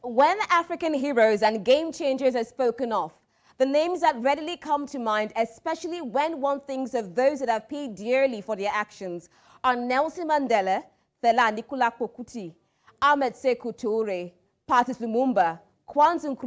When African heroes and game changers are spoken of, the names that readily come to mind, especially when one thinks of those that have paid dearly for their actions, are Nelson Mandela, Fela Anikulapo Kuti, Ahmed Sekou Toure, Patrice Lumumba, Kwame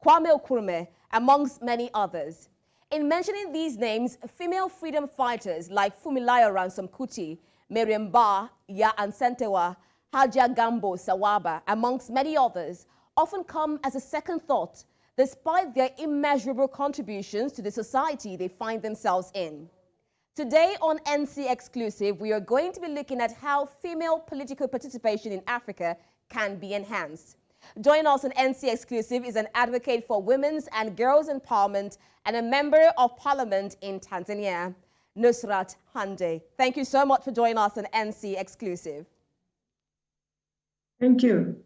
Nkrumah, amongst many others. In mentioning these names, female freedom fighters like Funmilayo Ransome Kuti, Miriam Ba, Ya Ansentewa, Haja Gambo Sawaba, amongst many others, often come as a second thought, despite their immeasurable contributions to the society they find themselves in. Today on NC Exclusive, we are going to be looking at how female political participation in Africa can be enhanced. Joining us on NC Exclusive is an advocate for women's and girls' empowerment and a member of parliament in Tanzania, Nusrat Hanje. Thank you so much for joining us on NC Exclusive. Thank you.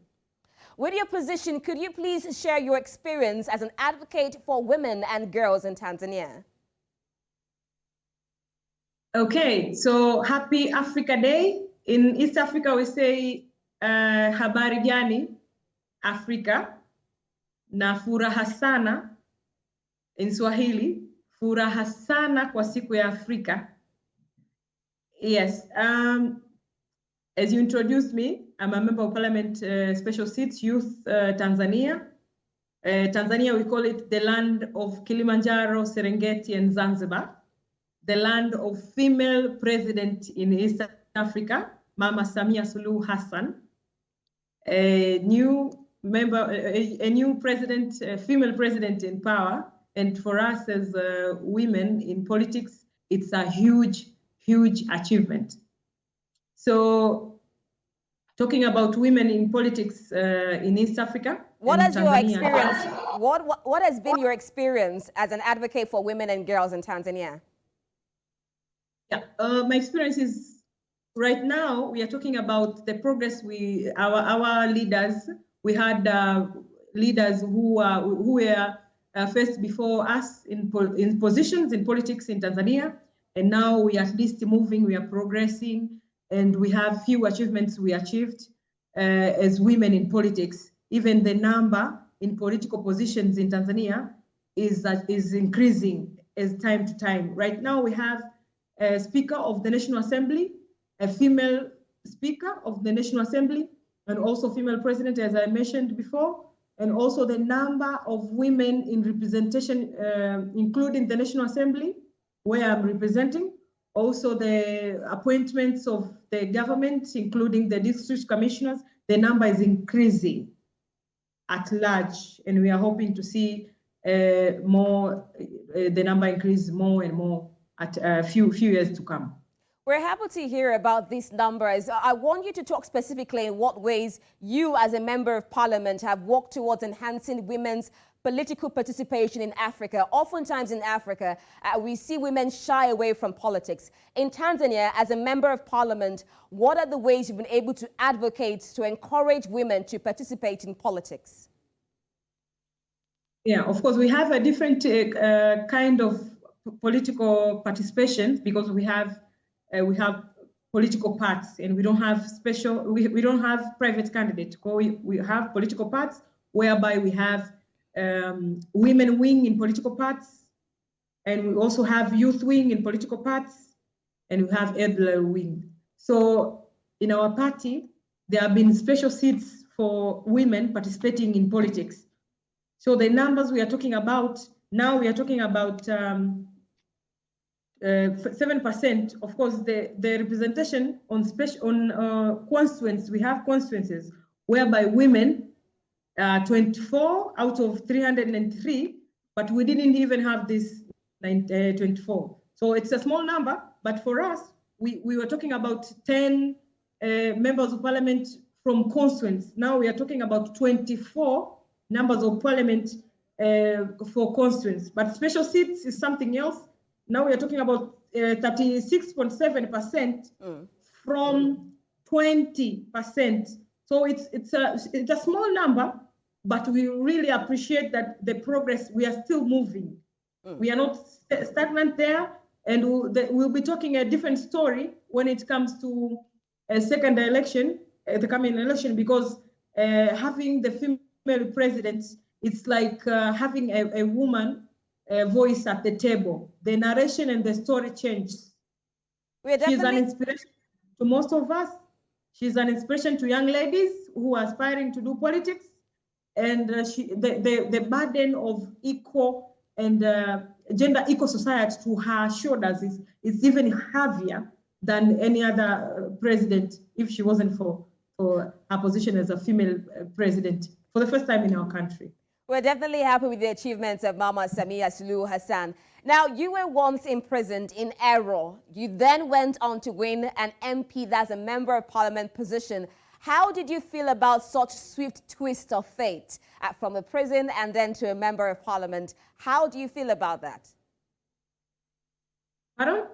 With your position, could you please share your experience as an advocate for women and girls in Tanzania? Okay, so happy Africa Day. In East Africa, we say habari gani Afrika, na furaha sana in Swahili, furaha sana kwa siku ya Afrika. Yes, as you introduced me, I'm a member of Parliament, Special Seats, Youth, Tanzania. Tanzania, we call it the land of Kilimanjaro, Serengeti, and Zanzibar. The land of female president in East Africa, Mama Samia Suluhu Hassan. A new president, female president in power. And for us as women in politics, it's a huge, huge achievement. So, talking about women in politics in East Africa. What has your experience? What has been your experience as an advocate for women and girls in Tanzania? Yeah, my experience is right now we are talking about the progress our leaders. We had leaders who were first before us in positions in politics in Tanzania, and now we are at least moving. We are progressing. And we have few achievements we achieved as women in politics. Even the number in political positions in Tanzania is increasing as time to time. Right now we have a Speaker of the National Assembly, a female Speaker of the National Assembly, and also female President, as I mentioned before, and also the number of women in representation, including the National Assembly, where I'm representing. Also the appointments of the government, including the district commissioners, the number is increasing at large, and we are hoping to see the number increase more and more at a few years to come. We're happy to hear about these numbers. I want you to talk specifically in what ways you as a member of parliament have worked towards enhancing women's political participation in Africa. Oftentimes in Africa, we see women shy away from politics. In Tanzania, as a member of parliament, what are the ways you've been able to advocate to encourage women to participate in politics? Yeah, of course, we have a different kind of political participation because we have political parties, and we don't have we don't have private candidates. We have political parties whereby we have women wing in political parties, and we also have youth wing in political parties, and we have elder wing. So in our party, there have been special seats for women participating in politics. So the numbers we are talking about, now we are talking about 7%. Of course, the representation on constituents, we have constituencies whereby women 24 out of 303, but we didn't even have this 24. So it's a small number, but for us, we were talking about 10 members of parliament from constituents. Now we are talking about 24 members of parliament for constituents. But special seats is something else. Now we are talking about 36.7% from 20%. So it's a small number, but we really appreciate that the progress, we are still moving. We are not stagnant there, and we'll be talking a different story when it comes to a second election, the coming election, because having the female president, it's like having a woman voice at the table. The narration and the story changes. She's an inspiration to most of us. She's an inspiration to young ladies who are aspiring to do politics. And the burden of equal and gender equal society to her shoulders is even heavier than any other president if she wasn't for her position as a female president for the first time in our country. We're definitely happy with the achievements of Mama Samia Suluhu Hassan. Now, you were once imprisoned in error. You then went on to win an MP, that's a member of parliament position. How did you feel about such swift twist of fate from a prison and then to a member of parliament? How do you feel about that? Pardon?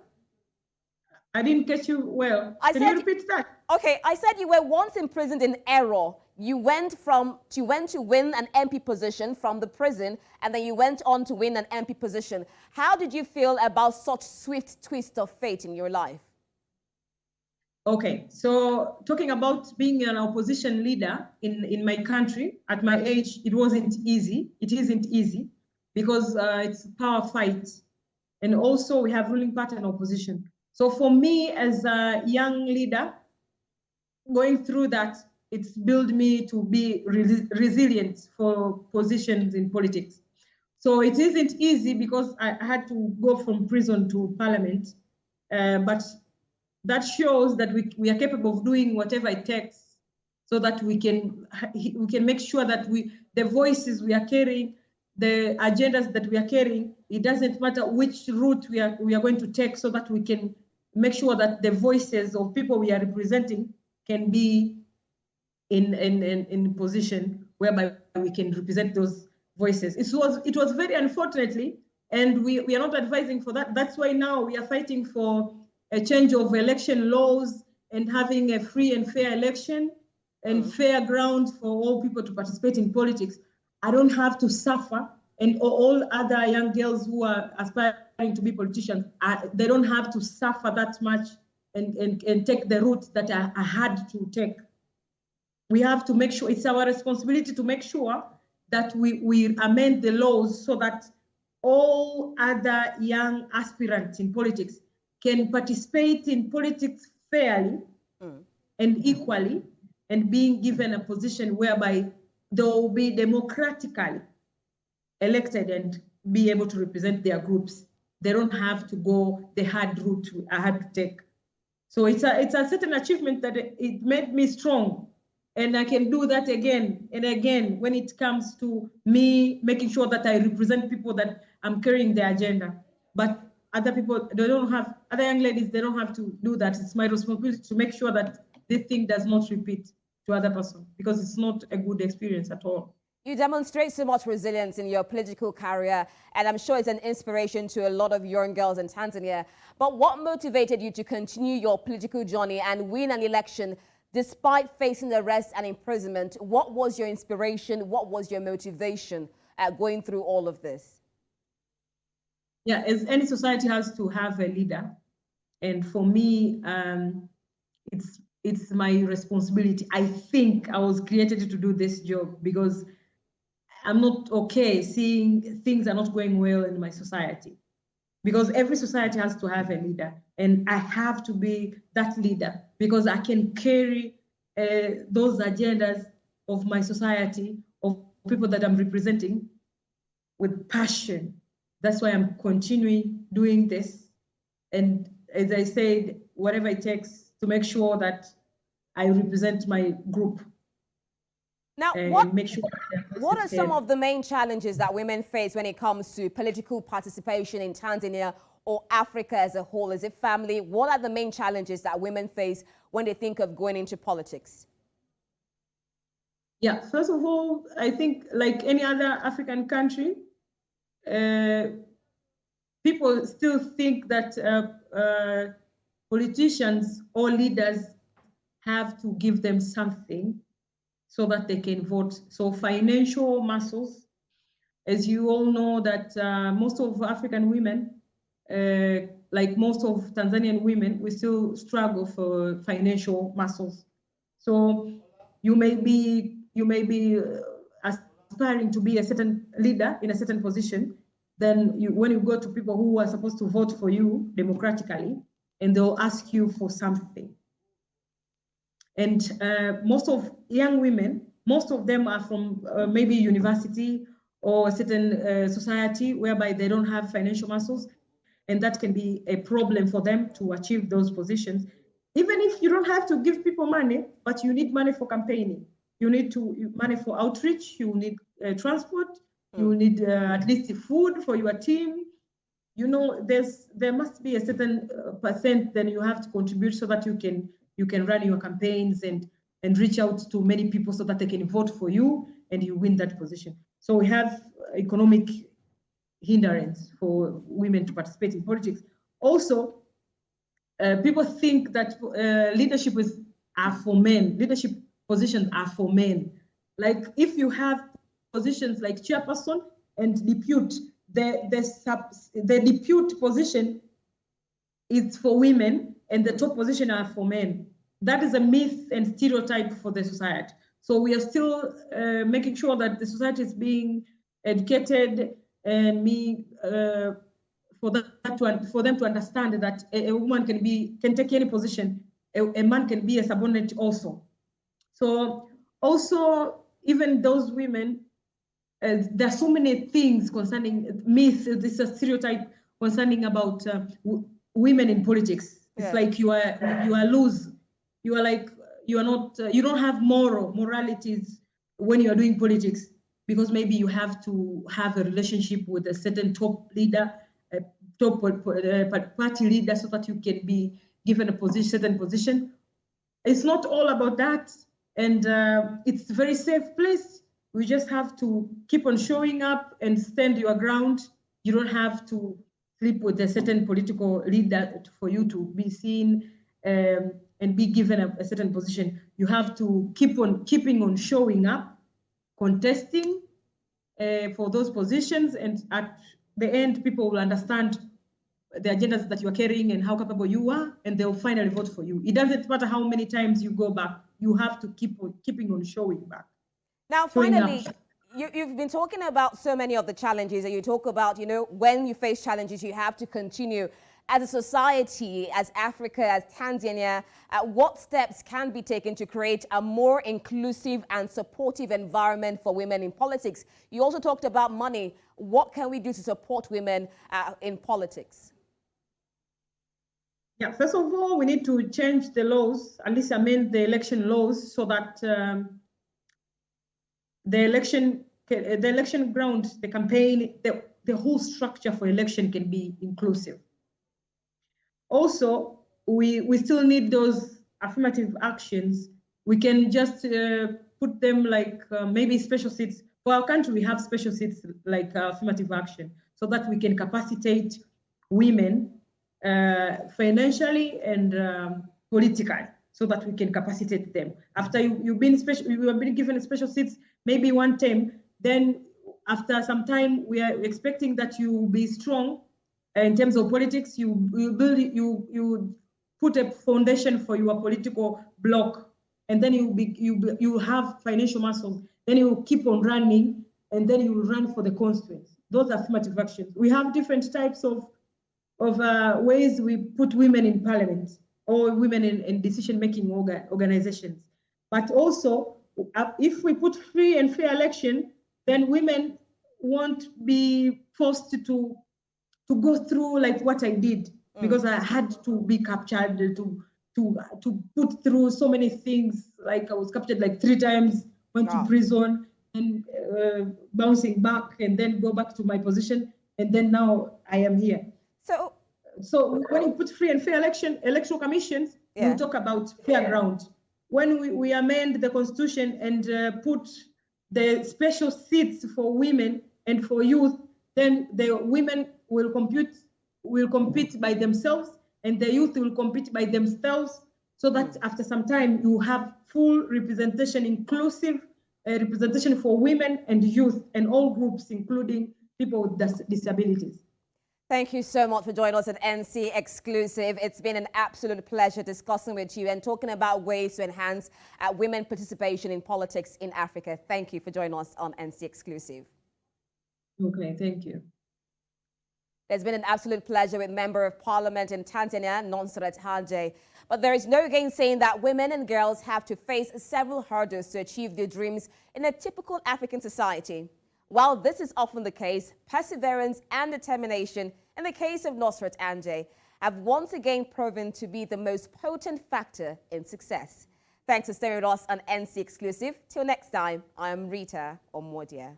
I didn't catch you well. Can you repeat that? Okay, I said you were once imprisoned in error. You went to win an MP position from the prison, and then you went on to win an MP position. How did you feel about such swift twist of fate in your life? Okay, so talking about being an opposition leader in my country at my age, it wasn't easy. It isn't easy because it's a power fight. And also we have ruling party and opposition. So for me as a young leader, going through that, it's built me to be resilient for positions in politics. So it isn't easy because I had to go from prison to parliament, but that shows that we are capable of doing whatever it takes so that we can make sure that the voices we are carrying, the agendas that we are carrying, it doesn't matter which route we are going to take, so that we can make sure that the voices of people we are representing can be in position whereby we can represent those voices. It was very unfortunately, and we are not advising for that. That's why now we are fighting for a change of election laws and having a free and fair election and fair ground for all people to participate in politics. I don't have to suffer, and all other young girls who are aspiring to be politicians, they don't have to suffer that much and take the route that I had to take. We have to make sure, it's our responsibility to make sure that we amend the laws so that all other young aspirants in politics can participate in politics fairly and equally, and being given a position whereby they will be democratically elected and be able to represent their groups. They don't have to go the hard route I had to take. So it's a certain achievement that it made me strong. And I can do that again and again when it comes to me making sure that I represent people that I'm carrying their agenda. But other people, other young ladies, they don't have to do that. It's my responsibility to make sure that this thing does not repeat to other person, because it's not a good experience at all. You demonstrate so much resilience in your political career, and I'm sure it's an inspiration to a lot of young girls in Tanzania. But what motivated you to continue your political journey and win an election despite facing arrest and imprisonment? What was your inspiration? What was your motivation going through all of this? Yeah, as any society has to have a leader. And for me, it's my responsibility. I think I was created to do this job because I'm not okay seeing things are not going well in my society. Because every society has to have a leader, and I have to be that leader because I can carry those agendas of my society, of people that I'm representing, with passion. That's why I'm continuing doing this. And as I said, whatever it takes to make sure that I represent my group. Now, what are some of the main challenges that women face when it comes to political participation in Tanzania or Africa as a whole? Is it family? What are the main challenges that women face when they think of going into politics? Yeah, first of all, I think like any other African country, people still think that politicians or leaders have to give them something so that they can vote. So financial muscles, as you all know that most of African women, like most of Tanzanian women, we still struggle for financial muscles. So you may be aspiring to be a certain leader in a certain position, then when you go to people who are supposed to vote for you democratically, and they'll ask you for something. And most of young women, most of them are from maybe university or a certain society whereby they don't have financial muscles, and that can be a problem for them to achieve those positions. Even if you don't have to give people money, but you need money for campaigning. You need money for outreach, you need transport, you need at least food for your team. You know, there must be a certain percent then you have to contribute so that you can run your campaigns and reach out to many people so that they can vote for you and you win that position. So we have economic hindrance for women to participate in politics. Also, people think that leadership are for men. Leadership positions are for men. Like if you have positions like chairperson and depute, the depute position is for women and the top position are for men. That is a myth and stereotype for the society. So we are still making sure that the society is being educated and for them to understand that a woman can take any position. A man can be a subordinate also. So also, even those women, there are so many things concerning myths. This is a stereotype concerning about women in politics. Yeah. It's like you are loose. You are like you are not. You don't have moralities when you are doing politics, because maybe you have to have a relationship with a certain top leader, a top party leader, so that you can be given a certain position. It's not all about that, and it's a very safe place. We just have to keep on showing up and stand your ground. You don't have to sleep with a certain political leader for you to be seen and be given a certain position. You have to keeping on showing up, contesting for those positions, and at the end, people will understand the agendas that you are carrying and how capable you are, and they'll finally vote for you. It doesn't matter how many times you go back. You have to keeping on showing back. Now, finally, you've been talking about so many of the challenges, and you talk about, you know, when you face challenges, you have to continue. As a society, as Africa, as Tanzania, what steps can be taken to create a more inclusive and supportive environment for women in politics? You also talked about money. What can we do to support women in politics? Yeah, first of all, we need to change the laws, at least amend the election laws, so that the election ground, the campaign, the whole structure for election can be inclusive. Also, we still need those affirmative actions. We can just put them like maybe special seats. For our country, we have special seats like affirmative action, so that we can capacitate women financially and politically, so that we can capacitate them. After you have been given special seats, maybe one term, then after some time, we are expecting that you will be strong in terms of politics. You put a foundation for your political bloc, and then you have financial muscles. Then you keep on running, and then you will run for the constituents. Those are affirmative actions. We have different types of ways we put women in parliament or women in decision-making organizations. But also, if we put free and fair election, then women won't be forced to go through like what I did, because I had to be captured, to put through so many things. Like I was captured like 3 times, went to prison, and bouncing back, and then go back to my position, and then now I am here. So when you put free and fair electoral commissions, we talk about fair ground. When we amend the constitution and put the special seats for women and for youth, then the women will compete by themselves, and the youth will compete by themselves, so that after some time you have full representation, inclusive representation for women and youth and all groups, including people with disabilities. Thank you so much for joining us at NC Exclusive. It's been an absolute pleasure discussing with you and talking about ways to enhance women participation in politics in Africa. Thank you for joining us on NC Exclusive. Okay, thank you. It's been an absolute pleasure with Member of Parliament in Tanzania, Nusrat Hanje. But there is no gainsaying that women and girls have to face several hurdles to achieve their dreams in a typical African society. While this is often the case, perseverance and determination in the case of Nusrat Hanje have once again proven to be the most potent factor in success. Thanks for staying with us on NC Exclusive. Till next time, I am Rita Omodia.